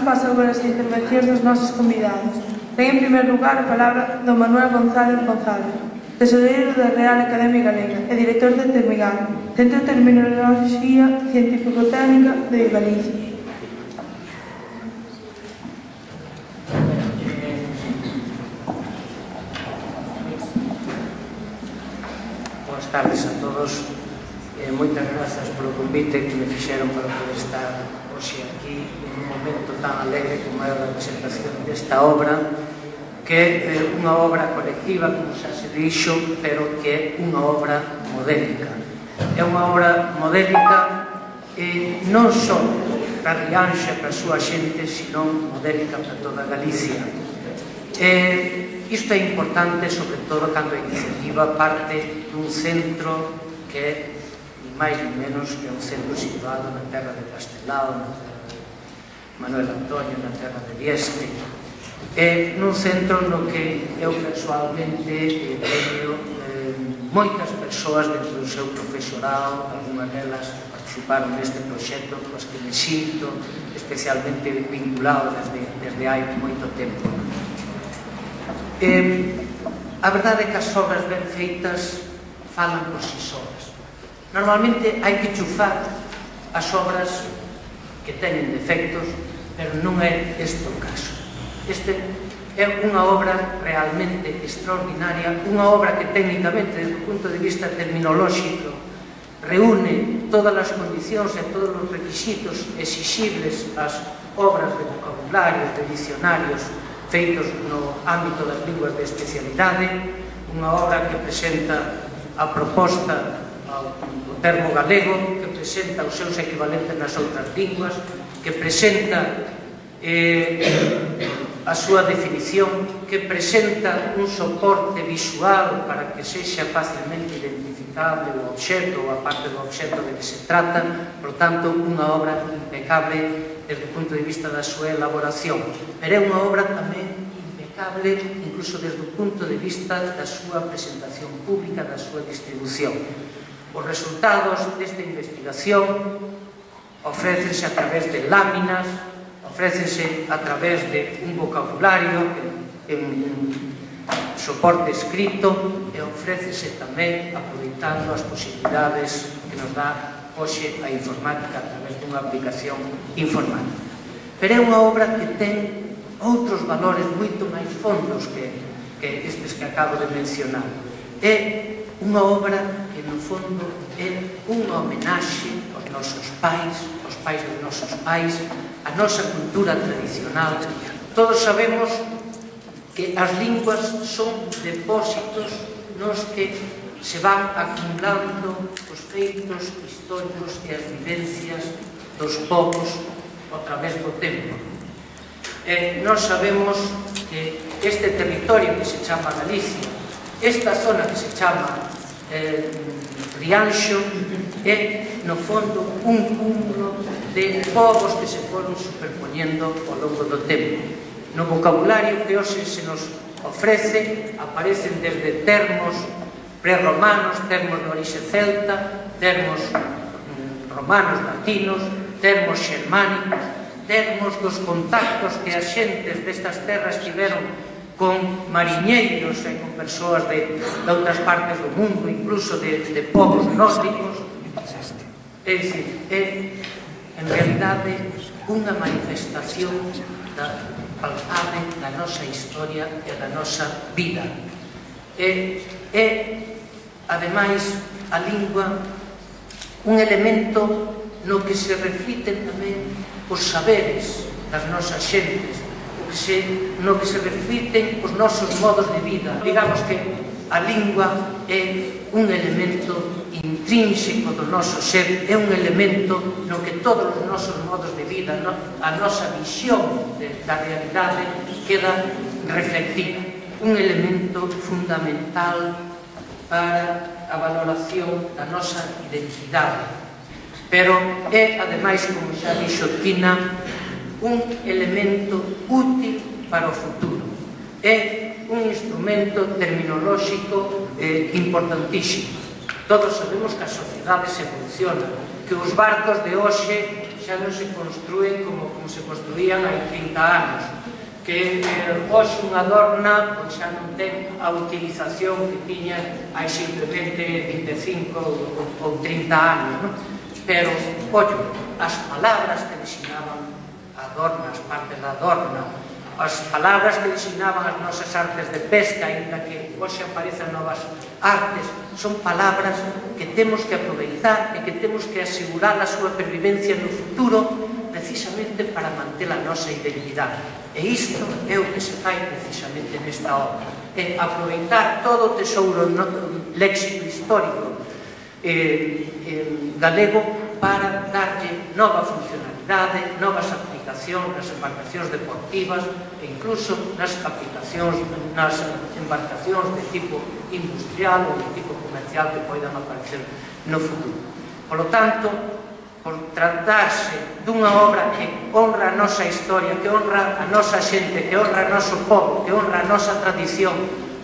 paso agora as intervencións dos nosos convidados. Ten en primer lugar a palabra do Manuel González González, tesoreiro da Real Academia Galega e director de Termigal, Centro de Terminoloxía Científico-Técnica de Galicia. Boas tardes a todos. Moitas grazas polo convite que me fixeron para poder estar hoxe aquí en un momento tan alegre como é a representación desta obra, que é unha obra colectiva, como xa se dixo, pero que é unha obra modélica. É unha obra modélica non só para Rianxa, para a súa xente, senón modélica para toda Galicia. Isto é importante, sobre todo, cando a iniciativa parte dun centro que é máis ni menos que un centro situado na terra de Castelao, na terra de Manuel Antonio, na terra de Dieste. É nun centro no que eu persoalmente teño moitas persoas dentro do seu profesorado, algunhas delas participaron neste proxecto, coas que me sinto especialmente vinculado desde hai moito tempo. A verdade é que as obras ben feitas falan por si solas. Normalmente hai que chufar as obras que teñen defectos, pero non é este o caso. Este é unha obra realmente extraordinaria, unha obra que técnicamente, desde o punto de vista terminolóxico, reúne todas as condicións e todos os requisitos exixibles ás obras de vocabularios, de dicionarios feitos no ámbito das linguas de especialidade, unha obra que presenta a proposta o termo galego, que presenta os seus equivalentes nas outras linguas, que presenta a súa definición, que presenta un soporte visual para que sexa facilmente identificable o obxecto ou a parte do obxecto de que se trata, por tanto, unha obra impecable desde o punto de vista da súa elaboración. Pero é unha obra tamén impecable incluso desde o punto de vista da súa presentación pública, da súa distribución. Os resultados desta investigación ofrécense a través de láminas, ofrécense a través de un vocabulario en soporte escrito e ofrécense tamén aproveitando as posibilidades que nos dá hoxe a informática a través dunha aplicación informática. Pero é unha obra que ten outros valores moito máis fondos que estes que acabo de mencionar. É unha obra que, no fondo, é unha homenaxe aos nosos pais dos nosos pais, a nosa cultura tradicional. Todos sabemos que as linguas son depósitos nos que se van acumulando os feitos históricos e as vivencias dos povos a través do tempo. Nós sabemos que este territorio que se chama Galicia, esta zona que se chama Rianxo, é, no fondo, un cúmulo de povos que se foron superpoñendo ao longo do tempo. No vocabulario que hoxe se nos ofrece aparecen desde termos prerromanos, termos de orixe celta, termos romanos, latinos, termos xermánicos, termos dos contactos que as xentes destas terras tiveron con mariñeiros e con persoas de outras partes do mundo, incluso de povos nórdicos. É dicir, é en realidade unha manifestación palpable da nosa historia e da nosa vida. É, ademais, a lingua un elemento no que se refliten tamén os saberes das nosas xentes, no que se refliten os nosos modos de vida. Digamos que a lingua é un elemento intrínseco do noso ser, é un elemento no que todos os nosos modos de vida, a nosa visión da realidade queda reflectida. Un elemento fundamental para a valoración da nosa identidade. Pero é, ademais, como xa dixo Tina, un elemento útil para o futuro. É un instrumento terminolóxico importantísimo. Todos sabemos que a sociedade se evoluciona, que os barcos de hoxe xa non se construen como se construían hai 30 anos, que hoxe unha adorna xa non ten a utilización que tiña hai simplemente 25 ou 30 anos, pero, ollo, as palabras que designaban a adorna, as partes da adorna, as palabras que designaban as nosas artes de pesca, ainda que hoxe aparecen novas artes, son palabras que temos que aproveitar e que temos que asegurar a súa pervivencia no futuro precisamente para manter a nosa identidade. E isto é o que se fai precisamente nesta obra, é aproveitar todo o tesouro léxico histórico galego para darlle nova funcionalidade, novas aplicacións nas embarcacións deportivas e incluso nas aplicacións, nas embarcacións de tipo industrial ou de tipo comercial que poidan aparecer no futuro. Por lo tanto, por tratarse dunha obra que honra a nosa historia, que honra a nosa xente, que honra o noso povo, que honra a nosa tradición,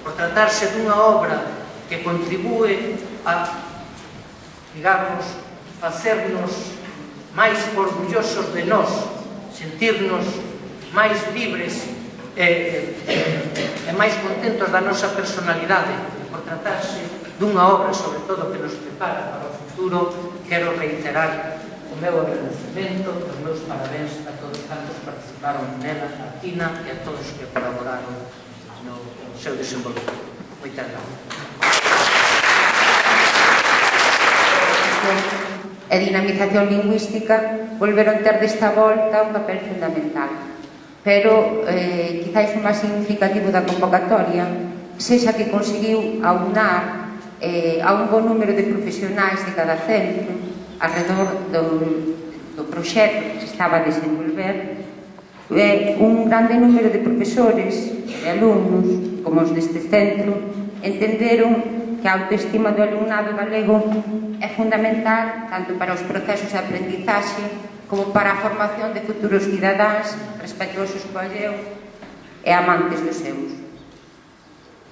por tratarse dunha obra que contribúe a, digamos, facernos máis orgullosos de nós, sentirnos máis libres e máis contentos da nosa personalidade, por tratarse dunha obra, sobre todo, que nos prepara para o futuro, quero reiterar o meu agradecemento, os meus parabéns a todos cantos participaron nela, a Tina e a todos que colaboraron no seu desenvolvemento. Moitas gracias. E dinamización lingüística volveron ter desta volta un papel fundamental. Pero quizáis o máis significativo da convocatoria sexa que conseguiu aunar a un bon número de profesionais de cada centro alrededor do proxecto que se estaba a desenvolver, un grande número de profesores e alumnos, como os deste centro, entenderon que a autoestima do alumnado galego é fundamental tanto para os procesos de aprendizaxe como para a formación de futuros cidadáns respetuosos co alleo e amantes dos seus.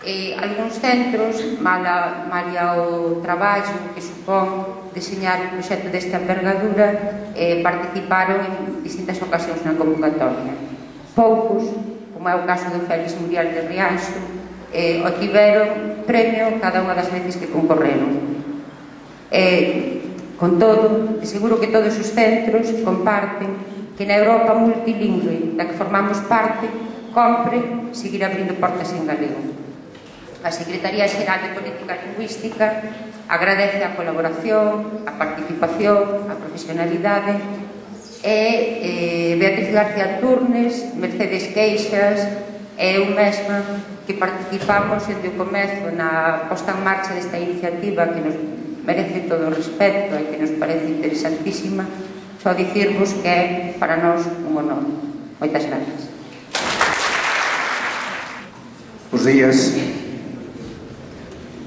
Algúns centros, malia o traballo que supón deseñar un proxecto desta envergadura, participaron en distintas ocasións na convocatoria. Poucos, como é o caso do Félix Muriel de Rianxo, obtiveron premio cada unha das veces que concorreron. Con todo, seguro que todos os centros comparten que na Europa multilingüe da que formamos parte compre seguir abrindo portas en galego. A Secretaría Xeral de Política Lingüística agradece a colaboración, a participación, a profesionalidade e Beatriz García Turnes, Mercedes Queixas e eu mesma que participamos desde o comezo na posta en marcha desta iniciativa que nos merece todo o respeto e que nos parece interesantísima, só dicirvos que é para nós un honor. Moitas gracias. Bos días.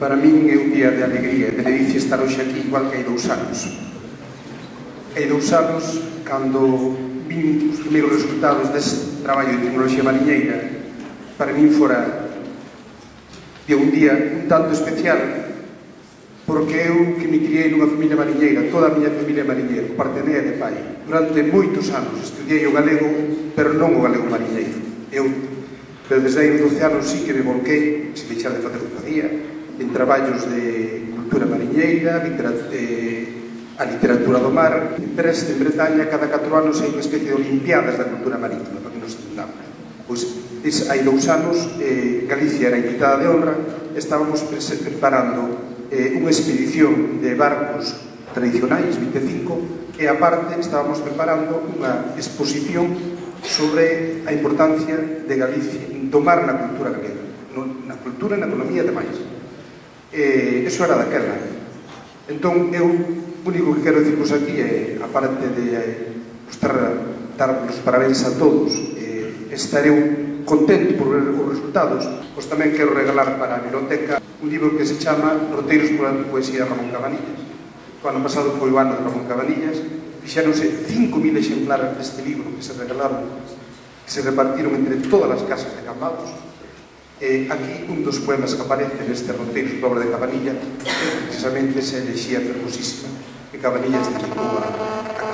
Para min é un día de alegría e de delicia estar hoxe aquí igual que hai 2 anos. Hai 2 anos, cando vin os primeiros resultados deste traballo de tecnoloxía mariñeira, para min fora un día un tanto especial, porque eu que me criei nunha familia mariñeira, toda a miña familia mariñeira, por parte de nea de pai, durante moitos anos estudiei o galego, pero non o galego mariñeiro. Pero desde aí 12 anos sí que me volquei, se deixar de facer o que facía, en traballos de cultura mariñeira, a literatura do mar. En Brest, en Bretaña, cada 4 anos hai unha especie de olimpiadas da cultura marítima, para que nos entendamos. Pois, hai 2 anos, Galicia era invitada de honra, estábamos preparando unha expedición de barcos tradicionais, 25, e aparte estábamos preparando unha exposición sobre a importancia de Galicia en tomar na cultura galega, na cultura e na economía demais. Eso era daquela. Entón, eu o único que quero dicirvos aquí é, aparte de dar os parabéns a todos, estarei contento por ver os resultados, pois tamén quero regalar para a biblioteca un libro que se chama Roteiros pola poesía de Ramón Cabanillas. O ano pasado foi o ano de Ramón Cabanillas, fixéronse 5.000 exemplares deste libro que se regalaron, que se repartiron entre todas as casas de Cambados. Aquí un dos poemas que aparece neste Roteiros pola obra de Cabanillas é precisamente esa elexía fermosísima que Cabanillas dedicou a